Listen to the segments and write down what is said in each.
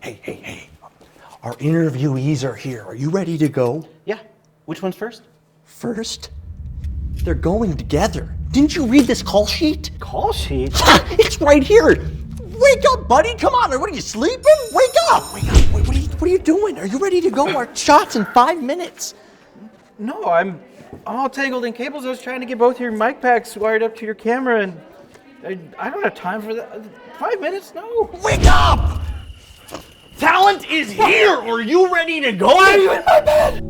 Hey. Our interviewees are here. Are you ready to go? Yeah. Which one's first? First? They're going together. Didn't you read this call sheet? Call sheet? It's right here. Wake up, buddy. Come on. What are you sleeping? Wake up. What are you doing? Are you ready to go? Our shot's in 5 minutes. No, I'm all tangled in cables. I was trying to get both your mic packs wired up to your camera, and I don't have time for that. 5 minutes? No. Wake up! Talent is here. Are you ready to go? Why are you in my bed?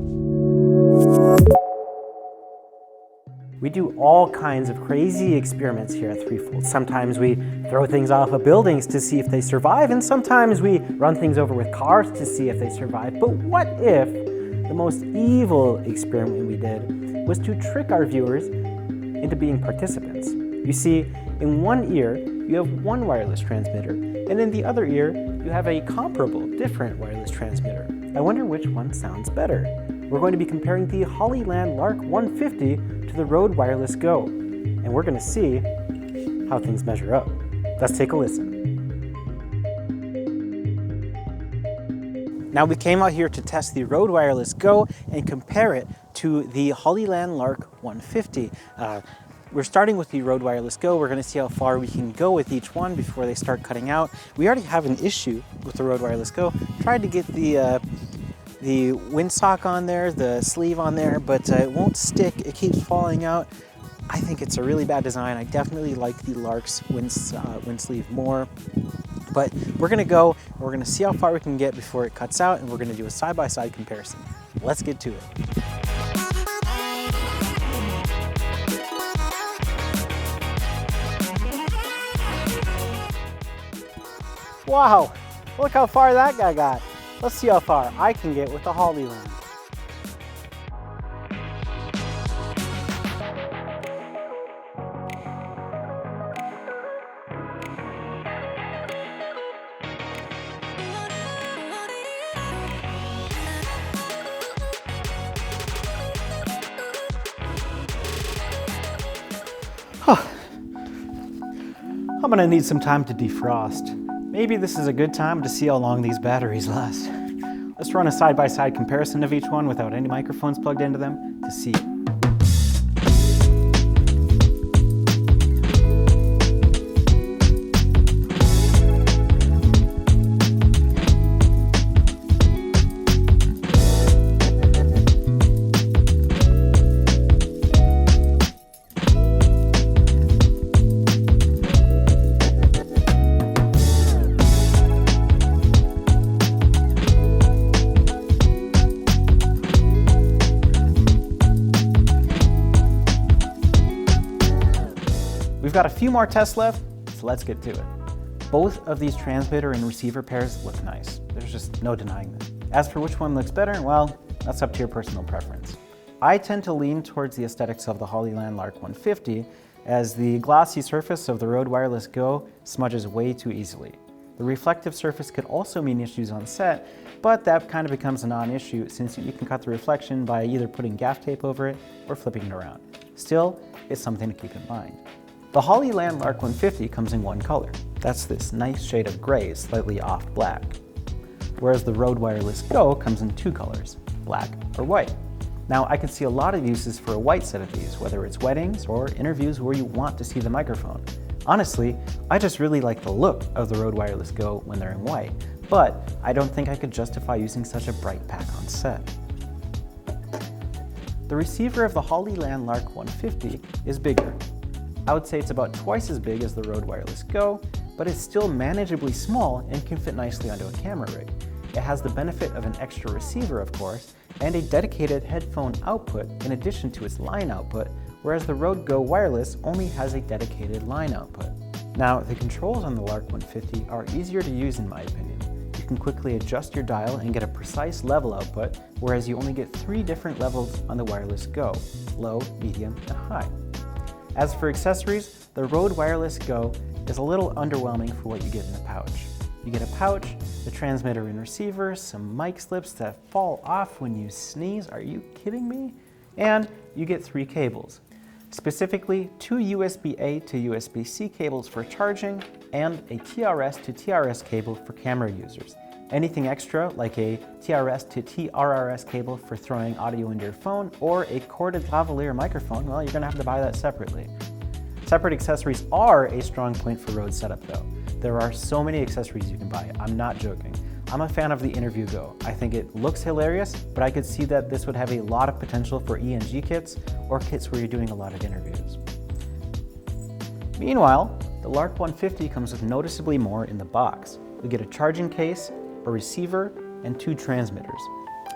We do all kinds of crazy experiments here at Threefold. Sometimes we throw things off of buildings to see if they survive, and sometimes we run things over with cars to see if they survive. But what if the most evil experiment we did was to trick our viewers into being participants? You see, in one ear, you have one wireless transmitter, and in the other ear, you have a comparable, different wireless transmitter. I wonder which one sounds better. We're going to be comparing the Hollyland Lark 150 to the Rode Wireless Go, and we're going to see how things measure up. Let's take a listen. Now we came out here to test the Rode Wireless Go and compare it to the Hollyland Lark 150. We're starting with the Rode Wireless Go. We're going to see how far we can go with each one before they start cutting out. We already have an issue with the Rode Wireless Go. Tried to get the windsock on there, the sleeve on there, but it won't stick. It keeps falling out. I think it's a really bad design. I definitely like the Lark's wind sleeve more. But we're gonna go, we're gonna see how far we can get before it cuts out, and we're gonna do a side-by-side comparison. Let's get to it. Wow, look how far that guy got. Let's see how far I can get with the Hollyland. I'm gonna need some time to defrost. Maybe this is a good time to see how long these batteries last. Let's run a side-by-side comparison of each one without any microphones plugged into them to see. We've got a few more tests left, so let's get to it. Both of these transmitter and receiver pairs look nice. There's just no denying them. As for which one looks better, well, that's up to your personal preference. I tend to lean towards the aesthetics of the Hollyland Lark 150, as the glossy surface of the Rode Wireless Go smudges way too easily. The reflective surface could also mean issues on set, but that kind of becomes a non-issue since you can cut the reflection by either putting gaff tape over it or flipping it around. Still, it's something to keep in mind. The Hollyland Lark 150 comes in one color. That's this nice shade of gray, slightly off black. Whereas the Rode Wireless Go comes in two colors, black or white. Now I can see a lot of uses for a white set of these, whether it's weddings or interviews where you want to see the microphone. Honestly, I just really like the look of the Rode Wireless Go when they're in white, but I don't think I could justify using such a bright pack on set. The receiver of the Hollyland Lark 150 is bigger. I would say it's about twice as big as the Rode Wireless Go, but it's still manageably small and can fit nicely onto a camera rig. It has the benefit of an extra receiver, of course, and a dedicated headphone output in addition to its line output, whereas the Rode Go Wireless only has a dedicated line output. Now, the controls on the Lark 150 are easier to use in my opinion. You can quickly adjust your dial and get a precise level output, whereas you only get 3 different levels on the Wireless Go, low, medium, and high. As for accessories, the Rode Wireless Go is a little underwhelming for what you get in a pouch. You get a pouch, the transmitter and receiver, some mic slips that fall off when you sneeze, are you kidding me? And you get 3 cables. Specifically, 2 USB-A to USB-C cables for charging and a TRS to TRS cable for camera users. Anything extra, like a TRS to TRRS cable for throwing audio into your phone, or a corded lavalier microphone, well, you're gonna have to buy that separately. Separate accessories are a strong point for Rode setup though. There are so many accessories you can buy, I'm not joking. I'm a fan of the Interview Go. I think it looks hilarious, but I could see that this would have a lot of potential for ENG kits or kits where you're doing a lot of interviews. Meanwhile, the Lark 150 comes with noticeably more in the box. You'll get a charging case, a receiver, and 2 transmitters.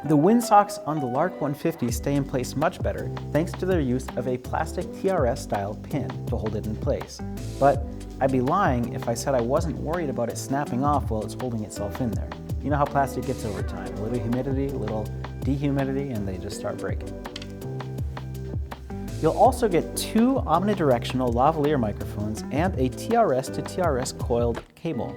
The windsocks on the Lark 150 stay in place much better thanks to their use of a plastic TRS style pin to hold it in place. But I'd be lying if I said I wasn't worried about it snapping off while it's holding itself in there. You know how plastic gets over time. A little humidity, a little dehumidity, and they just start breaking. You'll also get 2 omnidirectional lavalier microphones and a TRS to TRS coiled cable.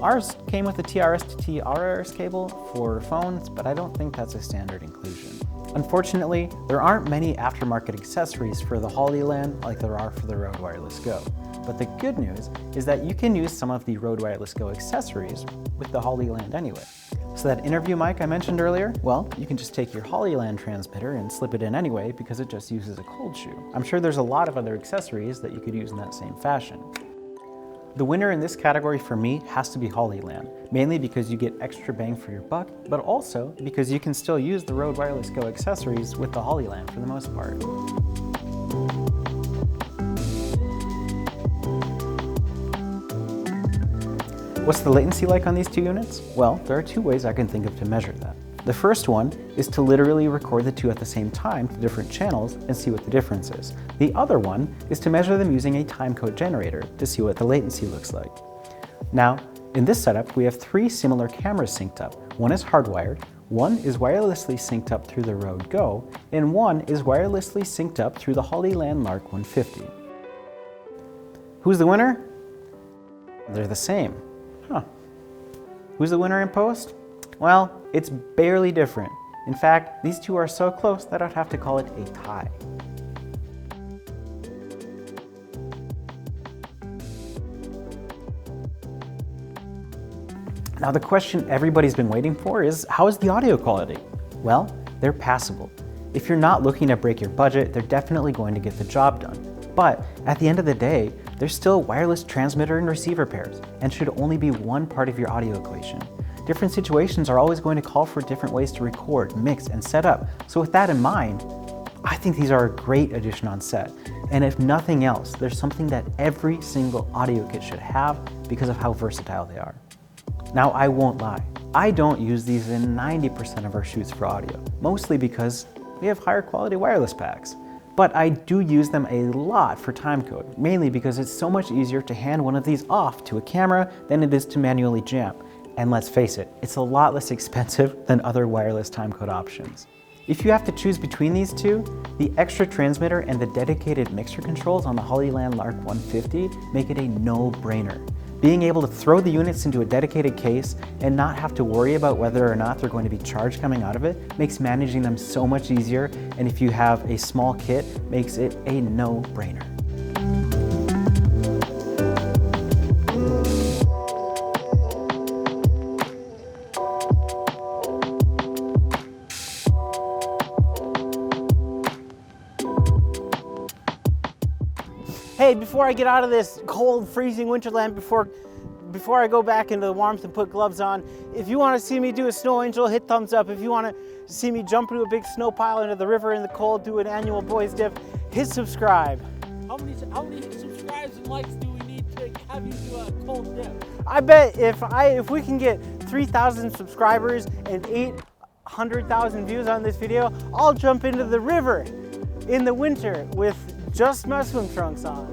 Ours came with a TRS to TRRS cable for phones, but I don't think that's a standard inclusion. Unfortunately, there aren't many aftermarket accessories for the Hollyland like there are for the Rode Wireless Go. But the good news is that you can use some of the Rode Wireless Go accessories with the Hollyland anyway. So that interview mic I mentioned earlier, well, you can just take your Hollyland transmitter and slip it in anyway because it just uses a cold shoe. I'm sure there's a lot of other accessories that you could use in that same fashion. The winner in this category for me has to be Hollyland, mainly because you get extra bang for your buck, but also because you can still use the Rode Wireless Go accessories with the Hollyland for the most part. What's the latency like on these 2 units? Well, there are 2 ways I can think of to measure that. The first one is to literally record the 2 at the same time to different channels and see what the difference is. The other one is to measure them using a timecode generator to see what the latency looks like. Now, in this setup, we have 3 similar cameras synced up. One is hardwired, one is wirelessly synced up through the Rode Go, and one is wirelessly synced up through the Hollyland Lark 150. Who's the winner? They're the same. Huh. Who's the winner in post? Well, it's barely different. In fact, these 2 are so close that I'd have to call it a tie. Now the question everybody's been waiting for is, how is the audio quality? Well, they're passable. If you're not looking to break your budget, they're definitely going to get the job done. But at the end of the day, they're still wireless transmitter and receiver pairs and should only be one part of your audio equation. Different situations are always going to call for different ways to record, mix, and set up. So with that in mind, I think these are a great addition on set. And if nothing else, there's something that every single audio kit should have because of how versatile they are. Now, I won't lie. I don't use these in 90% of our shoots for audio, mostly because we have higher quality wireless packs. But I do use them a lot for timecode, mainly because it's so much easier to hand one of these off to a camera than it is to manually jam. And let's face it, it's a lot less expensive than other wireless timecode options. If you have to choose between these 2, the extra transmitter and the dedicated mixer controls on the Hollyland Lark 150 make it a no-brainer. Being able to throw the units into a dedicated case and not have to worry about whether or not they're going to be charged coming out of it makes managing them so much easier, and if you have a small kit, makes it a no-brainer. Hey, before I get out of this cold, freezing winterland, before I go back into the warmth and put gloves on, if you want to see me do a snow angel, hit thumbs up. If you want to see me jump into a big snow pile into the river in the cold, do an annual boys dip, hit subscribe. How many subscribes and likes do we need to have you do a cold dip? I bet if we can get 3,000 subscribers and 800,000 views on this video, I'll jump into the river in the winter with just my swim trunks on.